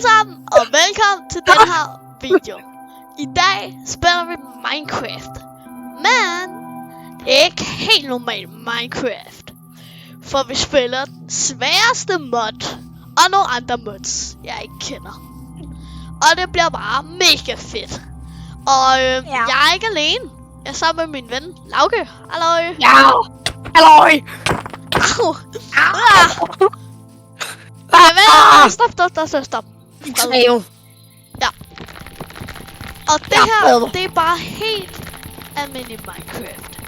alle sammen, og velkommen til den her video. I dag spiller vi Minecraft, men det er ikke helt normalt Minecraft, for vi spiller den sværeste mod og nogle andre mods, jeg ikke kender. Og det bliver bare mega fedt. Og jeg er ikke alene. Jeg er sammen med min ven Lauke. Halløj. Ja. Halløj. Au. Stop. Ja. Og det her, det er bare helt almindelig Minecraft.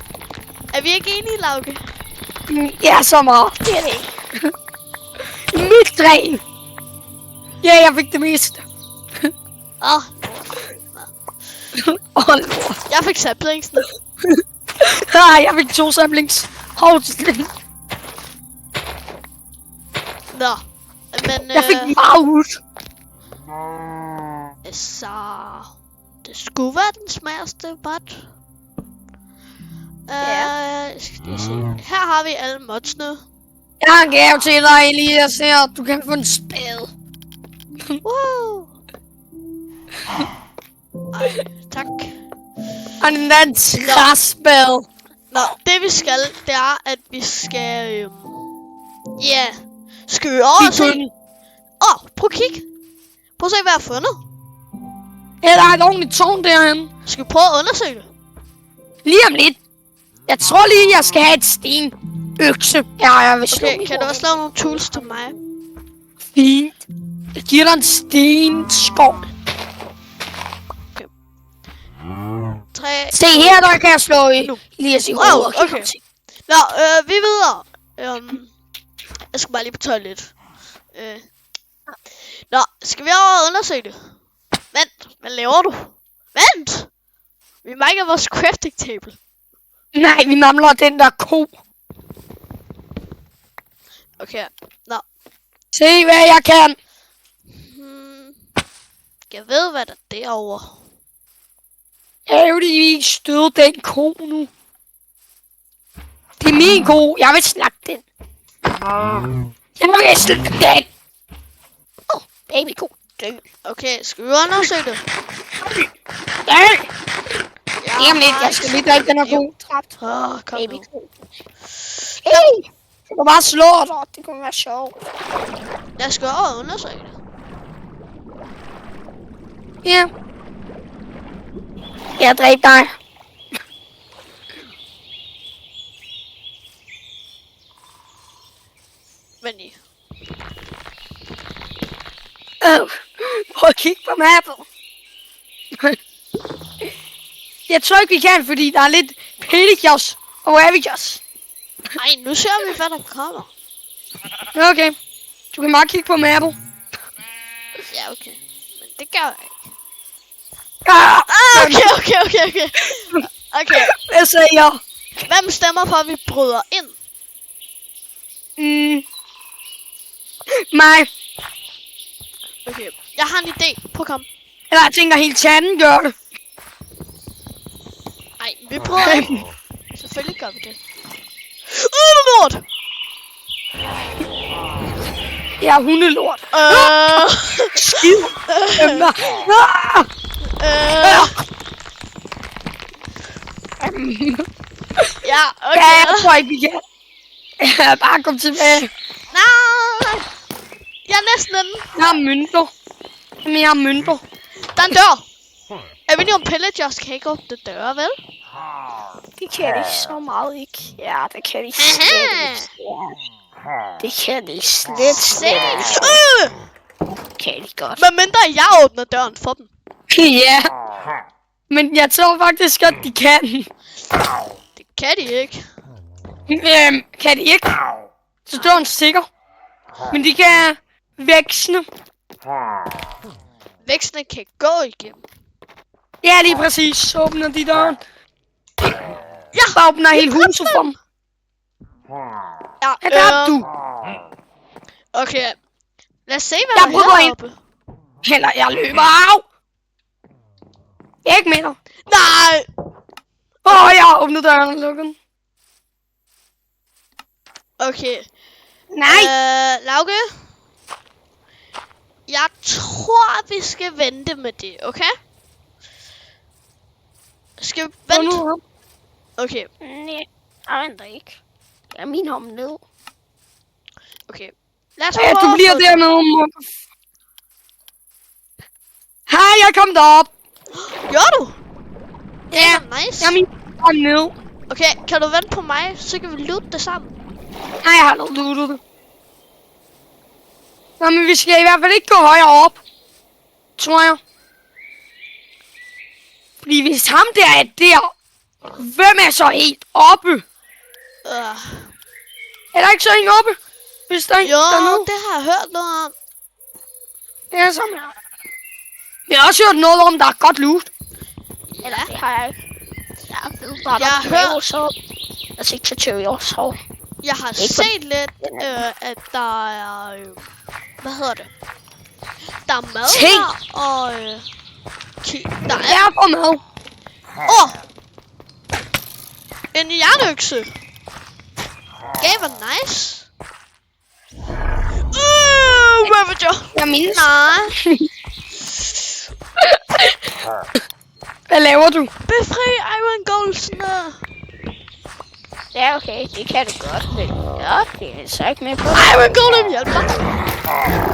Er vi ikke enige, Lauke? Ja, så meget. Det er det ikke. Mit dræn. Ja, jeg fik det meste. Jeg fik saplingsene. Jeg fik 2 saplings. Nå, men jeg fik meget. Så det skulle være den smageste bot. Skal jeg se. Her har vi alle modsene. Jeg har en gave til dig, Elias. Her, du kan få en spade. Wow. Ej, tak. Og en anden træspade. Nå, det vi skal, det er, at vi skal... skal vi over og se... prøv at kigge. Prøv at se, hvad jeg har fundet. Ja, der er et ordentligt tårn derhen. Skal vi prøve at undersøge det? Lige om lidt. Jeg tror lige, jeg skal have et stenøkse. Ja, jeg vil slå. Okay, kan du også lave nogle tools til mig? Fint. Jeg giver dig en stenskov. Okay. 3... Se her, der kan jeg slå i. Lige at sige hovedet. Okay. Nå, vi er videre. Jeg skal bare lige på toilet. Nå, skal vi over og undersøge det? Vent, hvad laver du? Vent! Vi mangler vores crafting table. Nej, vi mangler den der ko. Okay, nå. Se hvad jeg kan. Jeg ved, hvad der er derovre. Jeg vil lige støde den ko nu. Det er min ko. Jeg vil snakke den. Jeg vil snakke den. Babyko. Okay, skal vi undersøge det? Jamen lidt, jeg skal lige drikke den her ko. Kom babyko. Hey! Du kan bare slå dig. Det kunne være sjovt. Jeg skal over og undersøge det. Ja. Jeg dræber dig. Vent lige. Prøv at kigge på mappet. Jeg tror ikke vi kan, fordi der er lidt Pedicos og Avicos. Ej, nu ser vi, hvad der kommer. Okay. Du kan bare kigge på mappet. Ja, okay. Men det gør jeg ikke. Okay. Okay. Hvad sagde jeg? Hvem stemmer for, at vi bryder ind? Mig. Okay, jeg har en idé. Prøv at komme. Eller jeg tænker, helt chatten gør det. Ej, vi prøver ikke. Selvfølgelig gør vi det. Lort! Jeg er hundelort. Skid. Ja, okay. Ja, jeg tror ikke, vi kan. Bare kom tilbage. Nej! Jeg er næsten inde. Jeg har mønter. Jamen, jeg har mønter. Der er en dør. Er vi nu om pillagers kan ikke åbne døre, vel? Det kan de så meget ikke. Ja, det kan de slet ikke. Det kan de slet ikke. Kan de godt. Men mindre jeg åbner døren for dem. Ja. Men jeg tror faktisk at de kan. Det kan de ikke. Kan de ikke? Så står en sikker. Men de kan veksle. Vækstene kan gå igennem. Ja, lige præcis. Så åbner de døren. Jeg åbner hele huset for dem. Ja, du. Okay. Lad os se, hvad der er heroppe. Eller jeg løber af. Ikke mere. Nej! Jeg har åbnet døren og lukket den. Okay. Nej. Lauke? Jeg tror, vi skal vente med det, okay? Skal vi vente? Okay, Nej, jeg venter ikke. Jeg er min om ned. okay. Lad os Ja, prøve du at bliver få dernede. Hej, jeg kom derop. Gør du? Ja, Nice. jeg er min om ned. Okay, kan du vente på mig, så kan vi loot det sammen. Nej, jeg har lootet det. Nå, men vi skal i hvert fald ikke gå højere op. Tror jeg. Fordi hvis ham der er der, hvem er så helt oppe? Er der ikke så en oppe? Hvis der er en Jo, dernede? det har jeg hørt noget om. Det er sådan her. Jeg har også hørt noget om, der er godt loot. Eller Det har jeg ikke. Jeg har hørt- så. Jeg tænkte til teorier, så. Jeg har Ikke set lidt, at der er... hvad hedder det? Der er mad Ting. her, og... der er... Jeg er på mad. En jernøkse. Okay, hvor nice. Ravager. Jeg mindes. Nej. Hvad laver du? Befri Iron Goldsene. Ja, okay, det kan du godt, men ja, det er så ikke med på. Iron Golem, hjælp mig.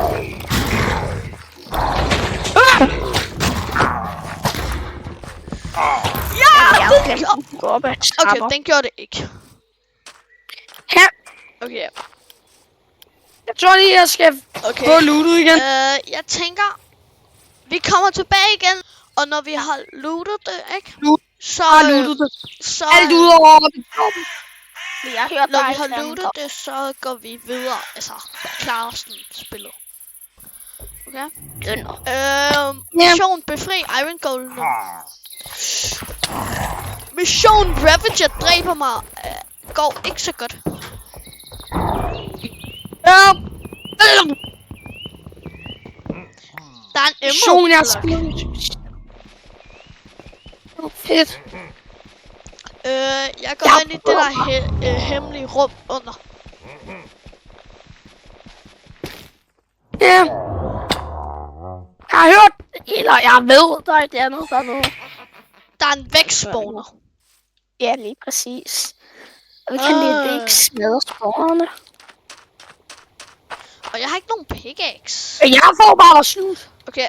Ja, Jeg den kan gjorde... gå op ad Okay, trapper. den gjorde det ikke. Her. Okay, Jeg tror lige, jeg skal okay. få lootet igen. Jeg tænker, vi kommer tilbage igen, og når vi har lootet det, ikke? Så, Jeg har lootet det. så Alt udover oppe i toppen. Jeg hørte når vi har lootet det, så går vi videre. Altså, klarer sådan spillet. Okay? Mission befri Iron Golem. Mission Ravager dræber mig. Går ikke så godt. Ja. Der er en Mission, jeg emerald block. spiller. Fedt. Jeg går ind i det der hemmelige rum under. Ja. Jeg har hørt, eller jeg ved, der er et andet dernede. Der er en vækstspawner. Ja, lige præcis. Og vi kan lige ikke smadre spawnerne. Og jeg har ikke nogen pickaxe. Jeg får bare slut. Okay.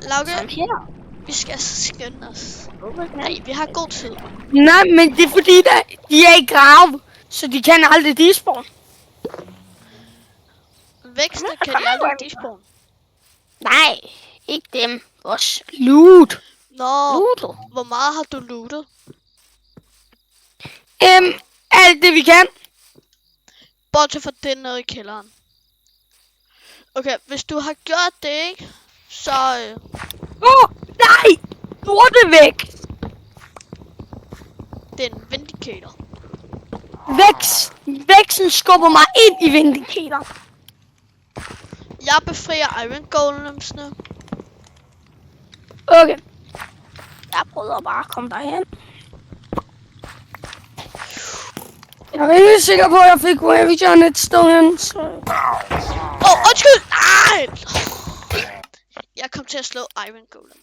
Lauke, Her. vi skal skynde os. Nej, vi har god tid. Nej, men det er fordi, de er i grave, så de kan aldrig despawn. Vækster kan de aldrig despawn. Nej, ikke dem. Vores loot. Nå, Lootet. hvor meget har du lootet? Alt det vi kan. Bortset fra det nede i kælderen. Okay, hvis du har gjort det, ikke? Så... Nej! Lortet væk! det er en vindicator. Væksten skubber mig ind i Vindicator. Jeg befrier Iron Golemsene. Okay. Jeg prøver bare at komme derhen. Jeg er ikke sikker på, at jeg fik Ravager et sted hen, så... Undskyld! Nej! Jeg kom til at slå Iron Golem.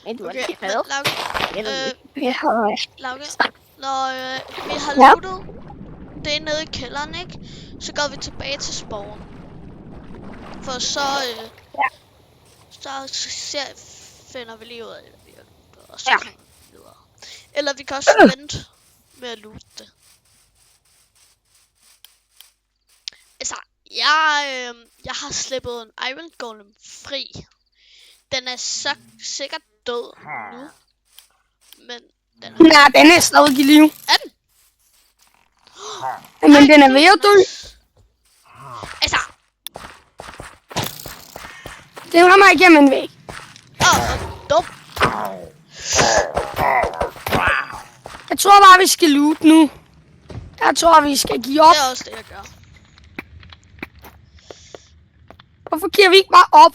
Okay, Lauke, når vi har lootet det nede i kælderen, ikke? Så går vi tilbage til spawn. For så, finder vi lige ud af det, vi har lootet, og så kommer vi videre. Eller vi kan også vente med at loote det. Altså, jeg har slippet en Iron Golem fri. Den er så sikkert død nu. Men den er... Nej, den er stadig i live. Er den? Men den er ved at dø. Altså... Den rammer igennem en væg. Dum. Jeg tror bare, vi skal loot nu. Jeg tror, vi skal give op. Det er også det, jeg gør. Hvorfor giver vi ikke bare op?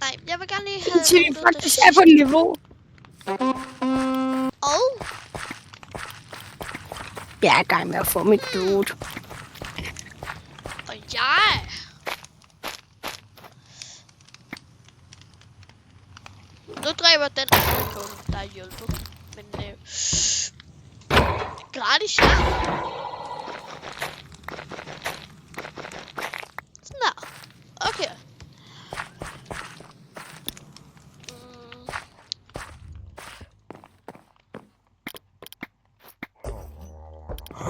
Nej, jeg vil gerne lige have Indtil vi lootet faktisk det er på sidste. niveau. Og... Jeg er i gang med at få mit loot. Og jeg... Nu dræber den anden kunde, der er hjulpet. Men gratis, ja. Sådan der. Okay.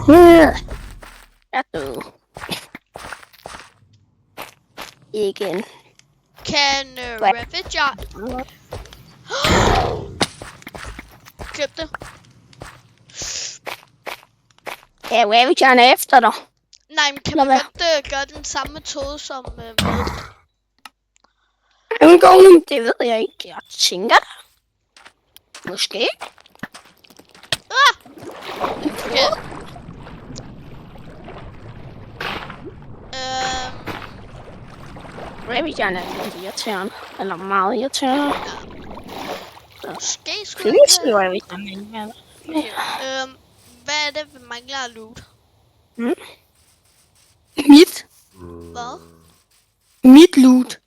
Jeg er død. Igen. Kan Ravager... Klip det. Ja, Ravageren er efter dig. Nej, men kan man godt gøre den samme metode som med... Det ved jeg ikke. Jeg tænker det. Måske. Okay. Ravageren er lidt irriterende. Eller meget irriterende. Måske skulle Please, jeg... Ravageren ikke. Hvad er det, vi mangler af loot? Mit loot.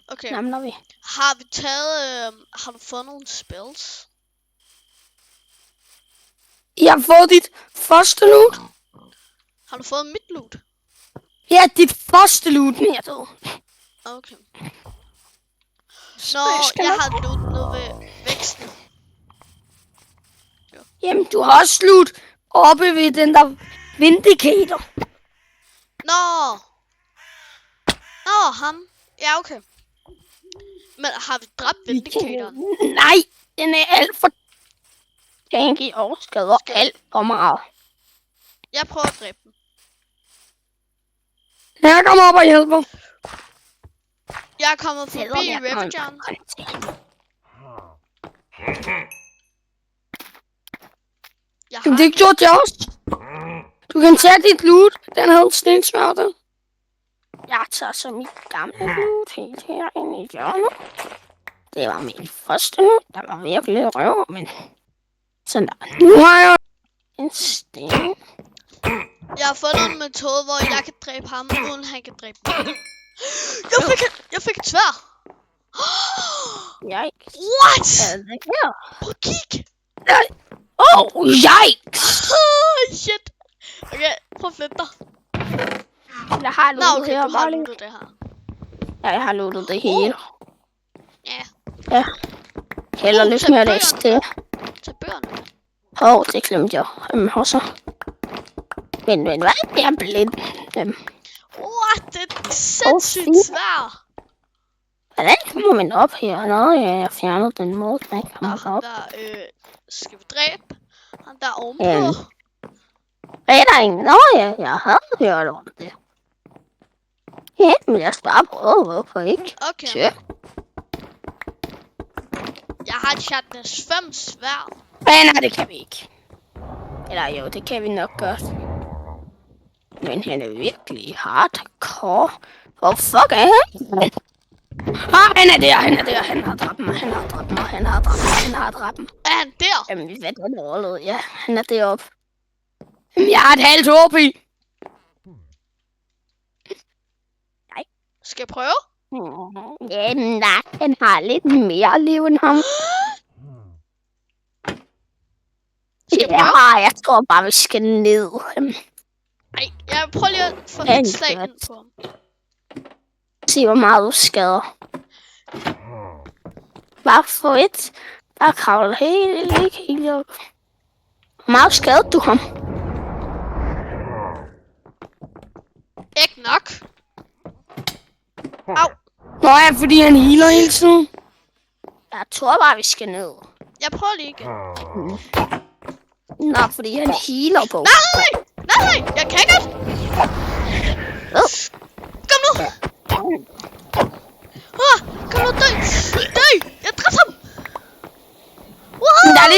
Okay. Samler vi. Har vi taget... har du fået nogle spells? Jeg har fået dit første loot. Har du fået mit loot? Ja, dit første loot, men jeg død. Okay. Nå, jeg har loot nede ved væksten. Jamen, du har også loot oppe ved den der Vindicator. Nå, ham. Ja, okay. Men har vi dræbt Vindicatoren? Nej, den er alt for tanky og skader alt for meget. Jeg prøver at dræbe den. Jeg kommer op og hjælper. Jeg er kommet forbi Ravageren. Det gjorde jeg også. Du kan tage dit loot. Den havde en stensmørte. Jeg tager så mit gamle loot helt herinde i hjørnet. Det var mit første loot. Der var virkelig røv, men sådan der. Nu har jeg en sten. Jeg har fundet en metode, hvor jeg kan dræbe ham, uden han kan dræbe mig. Jeg fik et sværd. Yikes. What? Hvad er det her? Prøv at kigge. Oh, yikes. Shit. Okay, prøv at flytte dig. Jeg har lootet Nå, okay, her. du har lootet det her. Ja, jeg har lootet det hele. Ja. Ja. Heller lidt mere læs det. Til bøgerne. Det glemte jeg. Så. Men hvad? Jeg er blind. What? Det er sindssygt svært. Hvordan kommer man op her? Nå, jeg fjernede den måde, man kommer op. Der, skal vi dræbe? Han der ovenpå. Er der ingen? Nå, jeg havde hørt om det. Ja, men jeg skal bare prøve, hvorfor ikke? Okay. Tjø. Jeg har et Shatnez 5 sværd. Nej, det kan vi ikke. Eller jo, det kan vi nok godt. Men han er virkelig hardcore. Hvor fuck er han? Han er der. Han har dræbt mig. Er han der? Jamen, hvad er det overlevet? Ja, han er deroppe. Jamen, jeg har et halvt håb i. Nej. Skal jeg prøve? Jamen, nej, han har lidt mere liv end ham. Jeg tror bare, vi skal ned. Ej, jeg prøver lige at få et slag ind på ham. Se, hvor meget du skader. Bare få et. Bare kravle helt op. Hvor meget skadede du ham? Ikke nok. Au. Nå ja, fordi han healer hele tiden. Jeg tror bare, vi skal ned. Jeg prøver lige igen. Nå, fordi han healer på. Nej, jeg kan ikke. Kom nu. Kom nu, dø. Jeg dræbte ham. Wow. Der er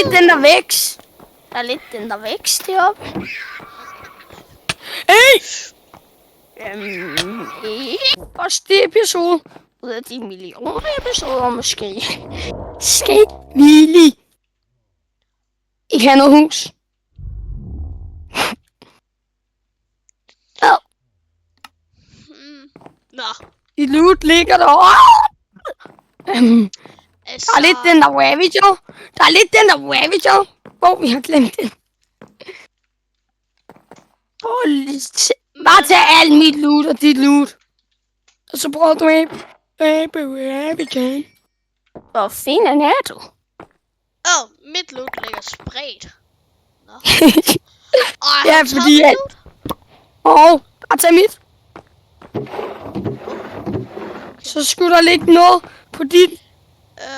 lidt den der vækst. Deroppe. Hey! Første episode ud af de millioner episoder måske. Skal vi lige i noget hus? Nå, Dit loot ligger derovre. altså... Der er lidt den der Ravager. Der er lidt den der Ravager. Hvor vi har glemt det. Bare tag alt mit loot og dit loot. Og så prøver du at dræbe Ravager. Hvor fin er du? Mit loot ligger spredt. Nå. Ja, fordi at... bare tag mit. Så skulle der ligge noget på dit...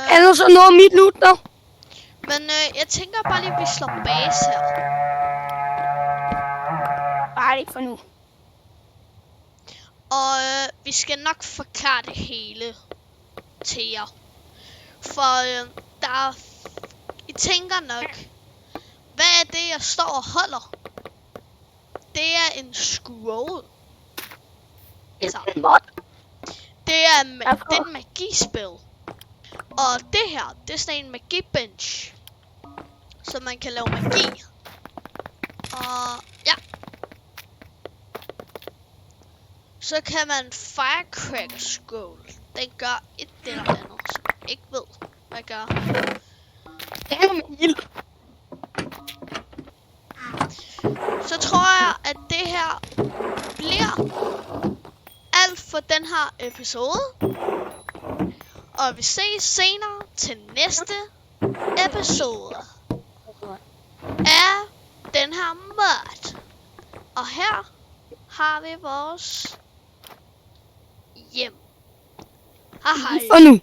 Er der så noget af mit loot der? Men jeg tænker bare lige, at vi slår base her. Bare ikke for nu. Og vi skal nok forklare det hele til jer. For der... I tænker nok, hvad er det, jeg står og holder? Det er en scroll. Så. Det er en magispil. Og det her, det er sådan en magibench. Så man kan lave magi. Og ja. Så kan man firecracker scroll. Den gør et eller andet, som jeg ikke ved, hvad gør. Så tror jeg, at det her bliver alt for den her episode. Og vi ses senere til næste episode af den her mod. Og her har vi vores hjem. Hej hej. Og nu.